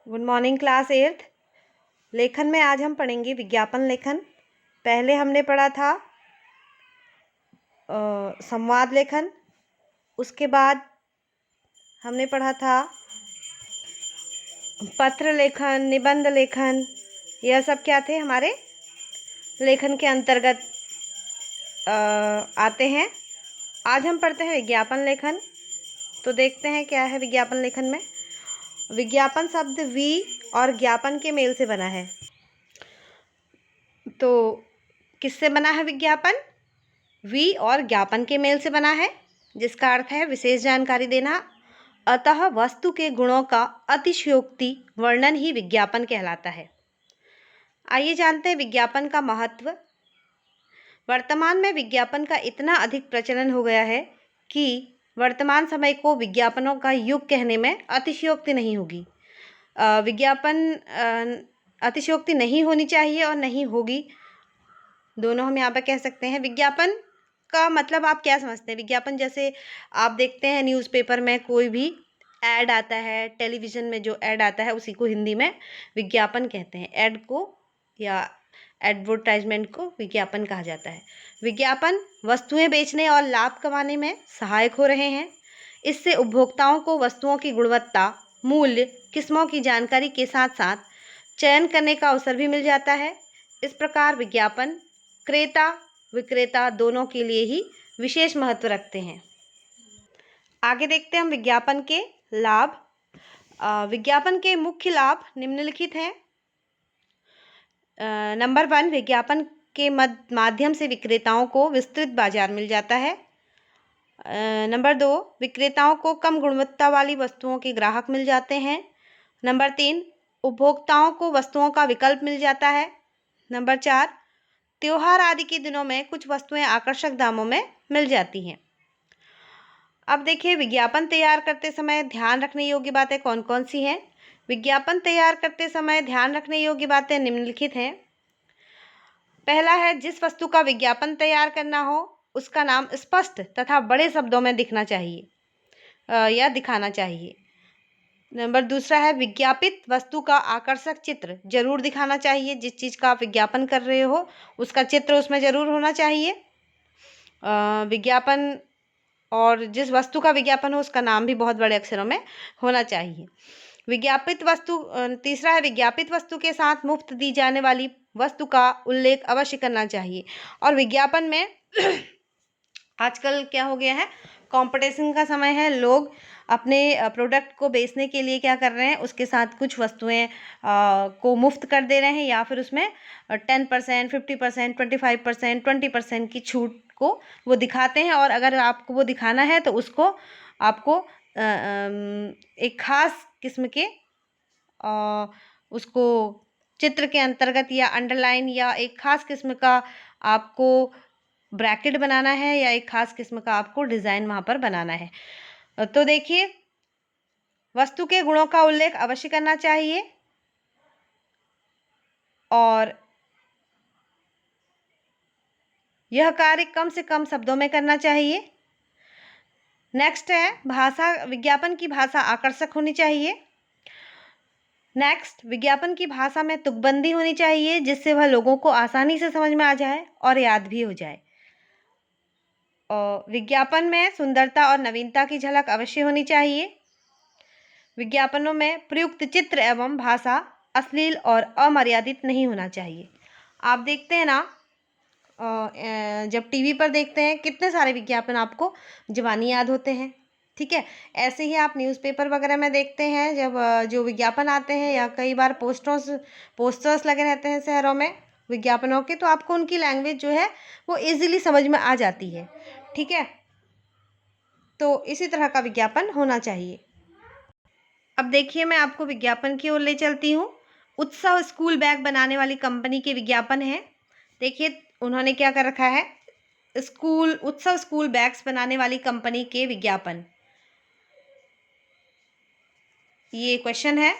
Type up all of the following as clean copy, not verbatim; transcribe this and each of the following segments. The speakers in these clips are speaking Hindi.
Good morning class 8th। लेखन में आज हम पढ़ेंगे विज्ञापन लेखन। पहले हमने पढ़ा था संवाद लेखन, उसके बाद हमने पढ़ा था पत्र लेखन, निबंध लेखन। यह सब क्या थे, हमारे लेखन के अंतर्गत आते हैं। आज हम पढ़ते हैं विज्ञापन लेखन। तो देखते हैं क्या है विज्ञापन लेखन में। विज्ञापन शब्द वी और ज्ञापन के मेल से बना है। तो किससे बना है विज्ञापन? वी और ज्ञापन के मेल से बना है, जिसका अर्थ है विशेष जानकारी देना। अतः वस्तु के गुणों का अतिशयोक्ति वर्णन ही विज्ञापन कहलाता है। आइए जानते हैं विज्ञापन का महत्व। वर्तमान में विज्ञापन का इतना अधिक प्रचलन हो गया है कि वर्तमान समय को विज्ञापनों का युग कहने में अतिशयोक्ति नहीं होगी। विज्ञापन अतिशयोक्ति नहीं होनी चाहिए और नहीं होगी, दोनों हम यहाँ पर कह सकते हैं। विज्ञापन का मतलब आप क्या समझते हैं? विज्ञापन जैसे आप देखते हैं न्यूज़पेपर में कोई भी ऐड आता है, टेलीविज़न में जो ऐड आता है उसी को हिंदी में विज्ञापन कहते हैं। ऐड को या एडवर्टाइजमेंट को विज्ञापन कहा जाता है। विज्ञापन वस्तुएं बेचने और लाभ कमाने में सहायक हो रहे हैं। इससे उपभोक्ताओं को वस्तुओं की गुणवत्ता, मूल्य, किस्मों की जानकारी के साथ साथ चयन करने का अवसर भी मिल जाता है। इस प्रकार विज्ञापन क्रेता विक्रेता दोनों के लिए ही विशेष महत्व रखते हैं। आगे देखते हैं हम विज्ञापन के लाभ। विज्ञापन के मुख्य लाभ निम्नलिखित हैं। नंबर 1, विज्ञापन के माध्यम से विक्रेताओं को विस्तृत बाजार मिल जाता है। नंबर 2, विक्रेताओं को कम गुणवत्ता वाली वस्तुओं के ग्राहक मिल जाते हैं। नंबर 3, उपभोक्ताओं को वस्तुओं का विकल्प मिल जाता है। नंबर 4, त्योहार आदि के दिनों में कुछ वस्तुएं आकर्षक दामों में मिल जाती हैं। अब देखिए विज्ञापन तैयार करते समय ध्यान रखने योग्य बातें कौन कौन सी हैं। विज्ञापन तैयार करते समय ध्यान रखने योग्य बातें निम्नलिखित हैं। पहला है, जिस वस्तु का विज्ञापन तैयार करना हो उसका नाम स्पष्ट तथा बड़े शब्दों में दिखना चाहिए या दिखाना चाहिए। नंबर दूसरा है, विज्ञापित वस्तु का आकर्षक चित्र जरूर दिखाना चाहिए। जिस चीज़ का आप विज्ञापन कर रहे हो उसका चित्र उसमें जरूर होना चाहिए। विज्ञापन और जिस वस्तु का विज्ञापन हो उसका नाम भी बहुत बड़े अक्षरों में होना चाहिए। विज्ञापित वस्तु तीसरा है, विज्ञापित वस्तु के साथ मुफ्त दी जाने वाली वस्तु का उल्लेख अवश्य करना चाहिए। और विज्ञापन में आजकल क्या हो गया है, कंपटीशन का समय है। लोग अपने प्रोडक्ट को बेचने के लिए क्या कर रहे हैं, उसके साथ कुछ वस्तुएं को मुफ्त कर दे रहे हैं या फिर उसमें 10%, 50%, 25%, 20% की छूट को वो दिखाते हैं। और अगर आपको वो दिखाना है तो उसको आपको एक ख़ास किस्म के उसको चित्र के अंतर्गत या अंडरलाइन या एक ख़ास किस्म का आपको ब्रैकेट बनाना है या एक ख़ास किस्म का आपको डिज़ाइन वहाँ पर बनाना है। तो देखिए, वस्तु के गुणों का उल्लेख अवश्य करना चाहिए और यह कार्य कम से कम शब्दों में करना चाहिए। नेक्स्ट है, भाषा, विज्ञापन की भाषा आकर्षक होनी चाहिए। नेक्स्ट, विज्ञापन की भाषा में तुकबंदी होनी चाहिए जिससे वह लोगों को आसानी से समझ में आ जाए और याद भी हो जाए। और विज्ञापन में सुंदरता और नवीनता की झलक अवश्य होनी चाहिए। विज्ञापनों में प्रयुक्त चित्र एवं भाषा अश्लील और अमर्यादित नहीं होना चाहिए। आप देखते हैं ना, जब टीवी पर देखते हैं कितने सारे विज्ञापन आपको ज़बानी याद होते हैं, ठीक है। ऐसे ही आप न्यूज़पेपर वगैरह में देखते हैं जब जो विज्ञापन आते हैं या कई बार पोस्टर्स लगे रहते हैं शहरों में विज्ञापनों के, तो आपको उनकी लैंग्वेज जो है वो इजीली समझ में आ जाती है, ठीक है। तो इसी तरह का विज्ञापन होना चाहिए। अब देखिए, मैं आपको विज्ञापन की ओर ले चलती हूँ। उत्सव स्कूल बैग बनाने वाली कंपनी के विज्ञापन है। देखिए उन्होंने क्या कर रखा है, उत्सव स्कूल बैग्स बनाने वाली कंपनी के विज्ञापन। ये क्वेश्चन है।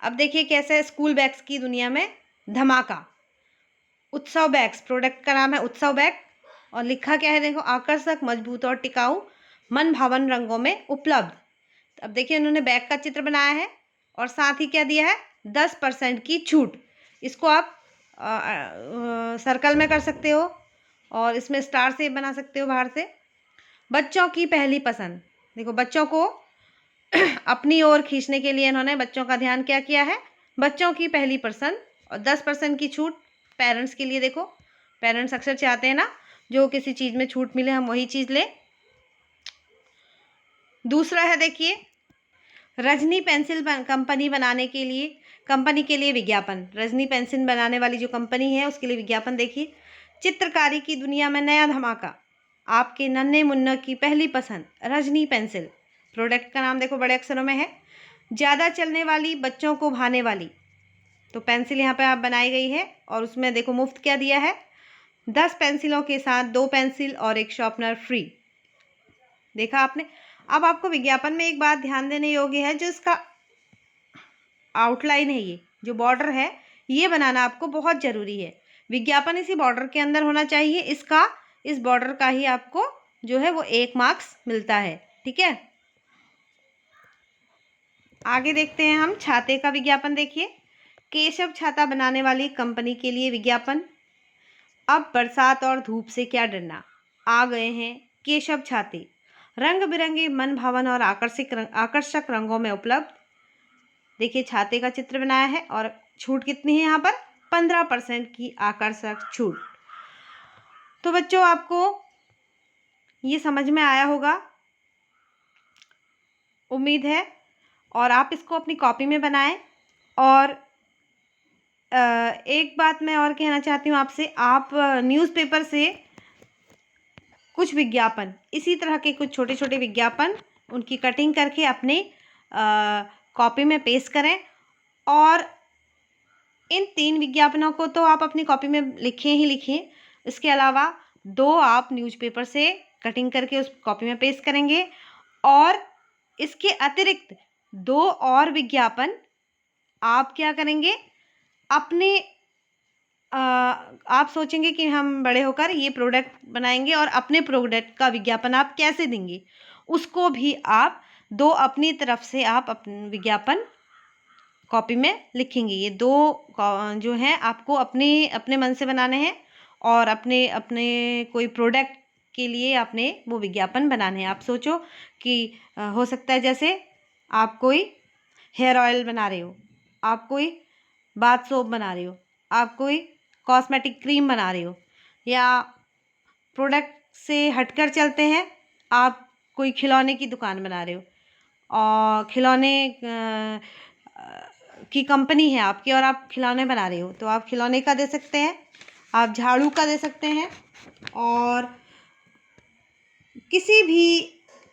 अब देखिए कैसे स्कूल बैग्स की दुनिया में धमाका। उत्सव बैग्स, प्रोडक्ट का नाम है उत्सव बैग और लिखा क्या है, देखो, आकर्षक, मजबूत और टिकाऊ मन भावन रंगों में उपलब्ध। अब देखिए उन्होंने बैग का चित्र बनाया है और साथ ही क्या दिया है, 10% की छूट। इसको आप सर्कल में कर सकते हो और इसमें स्टार शेप बना सकते हो बाहर से। बच्चों की पहली पसंद, देखो बच्चों को अपनी ओर खींचने के लिए इन्होंने बच्चों का ध्यान क्या किया है, बच्चों की पहली पसंद और 10% की छूट पेरेंट्स के लिए। देखो पेरेंट्स अक्सर चाहते हैं ना, जो किसी चीज़ में छूट मिले हम वही चीज़ लें। दूसरा है देखिए, रजनी पेंसिल कंपनी के लिए विज्ञापन। रजनी पेंसिल बनाने वाली जो कंपनी है उसके लिए विज्ञापन। देखिए, चित्रकारी की दुनिया में नया धमाका, आपके नन्हे मुन्ने की पहली पसंद रजनी पेंसिल। प्रोडक्ट का नाम देखो बड़े अक्षरों में है, ज़्यादा चलने वाली, बच्चों को भाने वाली। तो पेंसिल यहाँ पे आप बनाई गई है और उसमें देखो मुफ्त क्या दिया है, 10 पेंसिलों के साथ 2 पेंसिल और एक शार्पनर फ्री। देखा आपने। अब आपको विज्ञापन में एक बात ध्यान देने योग्य है, जो इसका आउटलाइन है, ये जो बॉर्डर है ये बनाना आपको बहुत ज़रूरी है। विज्ञापन इसी बॉर्डर के अंदर होना चाहिए। इस बॉर्डर का ही आपको जो है वो 1 मार्क्स मिलता है। ठीक है, आगे देखते हैं हम छाते का विज्ञापन। देखिए, केशव छाता बनाने वाली कंपनी के लिए विज्ञापन। अब बरसात और धूप से क्या डरना, आ गए हैं केशव छाते, रंग बिरंगे, मन भावन और आकर्षक रंगों में उपलब्ध। देखिए छाते का चित्र बनाया है और छूट कितनी है यहाँ पर, 15% की आकर्षक छूट। तो बच्चों आपको ये समझ में आया होगा, उम्मीद है, और आप इसको अपनी कॉपी में बनाएं। और एक बात मैं और कहना चाहती हूँ आपसे, आप न्यूज़पेपर से कुछ विज्ञापन, इसी तरह के कुछ छोटे छोटे विज्ञापन, उनकी कटिंग करके अपने कॉपी में पेस्ट करें। और इन 3 विज्ञापनों को तो आप अपनी कॉपी में लिखें ही लिखें, इसके अलावा 2 आप न्यूज़पेपर से कटिंग करके उस कॉपी में पेस्ट करेंगे और इसके अतिरिक्त 2 और विज्ञापन आप क्या करेंगे, अपने आप सोचेंगे कि हम बड़े होकर ये प्रोडक्ट बनाएंगे और अपने प्रोडक्ट का विज्ञापन आप कैसे देंगे, उसको भी आप 2 अपनी तरफ से आप अपने विज्ञापन कॉपी में लिखेंगे। ये 2 जो हैं आपको अपने मन से बनाने हैं और अपने कोई प्रोडक्ट के लिए आपने वो विज्ञापन बनाने हैं। आप सोचो कि हो सकता है जैसे आप कोई हेयर ऑयल बना रहे हो, आप कोई बाथ सोप बना रहे हो, आप कोई कॉस्मेटिक क्रीम बना रहे हो, या प्रोडक्ट से हटकर चलते हैं, आप कोई खिलौने की दुकान बना रहे हो और खिलौने की कंपनी है आपकी और आप खिलौने बना रहे हो, तो आप खिलौने का दे सकते हैं, आप झाड़ू का दे सकते हैं और किसी भी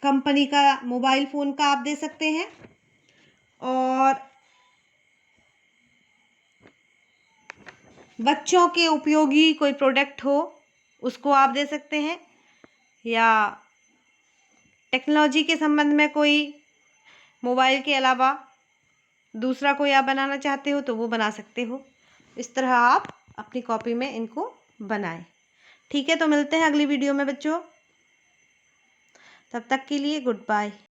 कंपनी का मोबाइल फ़ोन का आप दे सकते हैं। और बच्चों के उपयोगी कोई प्रोडक्ट हो उसको आप दे सकते हैं, या टेक्नोलॉजी के संबंध में कोई मोबाइल के अलावा दूसरा कोई आप बनाना चाहते हो तो वो बना सकते हो। इस तरह आप अपनी कॉपी में इनको बनाएं। ठीक है, तो मिलते हैं अगली वीडियो में बच्चों, तब तक के लिए गुड बाय।